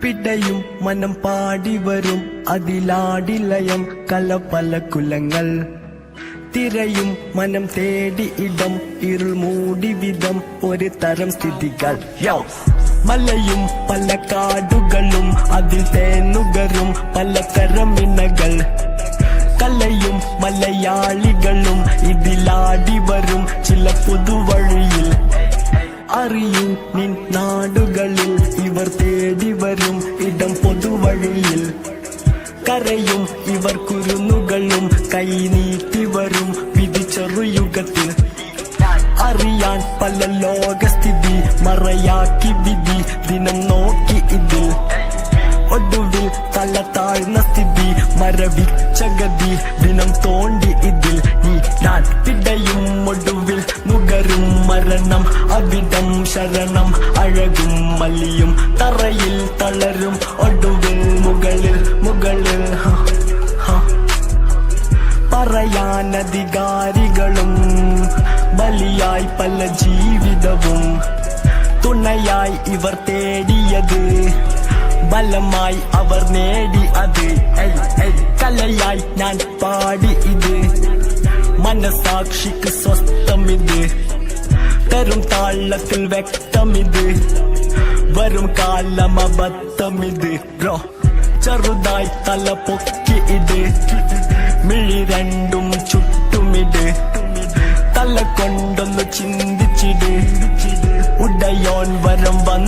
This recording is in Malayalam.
പിടയും മനം പാടി വരും അതിലാടിലയം കല പല കുലങ്ങൾ തിരയും മനം തേടി ഇടം ഇരുൾ മൂടി വിധം ഒരു തരം സ്ഥിതികൾ മലയും പല കാടുകളും അതിൽ തേനുകരും പലതരം ഇണകൾ കലയും മലയാളികളും ഇതിലാടി വരും ചില പുതുവഴിയിൽ അറിയൂ നിൻ നാടുകളിൽ ഇവർ തേടി വരും ഇടം പൊതുവഴിയിൽ കരയും ഇവർ കുരുന്നുകളും കൈനീട്ടി വരും വിധി ചെറുയുഗത്തിൽ അറിയാൻ പല ലോകസ്ഥിതി മറയാക്കി വിധി ദിനം നോക്കി ഇതിൽ ഒടുവിൽ തല താഴ്ന്ന സ്ഥിതി മരവിച്ച ഗതി ദിനം തോണ്ടി ഇതിൽ ഈ ഞാൻ പിടയും ഒടുവിൽ മുകരും മരണം അവിടം ശരണം അഴകും മല്ലിയും തറയിൽ തളരും ഒടുവിൽ മുകളിൽ പറയാനധികാരികളും ബലിയായി പല ജീവിതവും തുണയായി ഇവർ തേടിയത് ബലമായി അവർ നേടി അത് കലയായി ഞാൻ പാടി ഇത് മനസാക്ഷിക്ക് സ്വസ്ഥമിത് തരും താളത്തിൽ വ്യക്തമിത് വരും കാലമബദ്ധമിത് ബ്രോ ചെറുതായി തല പൊക്കി ഇത് മിഴി രണ്ടും ചുറ്റുമിട് തല കൊണ്ടൊന്ന് ചിന്തിച്ചിട് ഉടയോൻ വരം വന്നു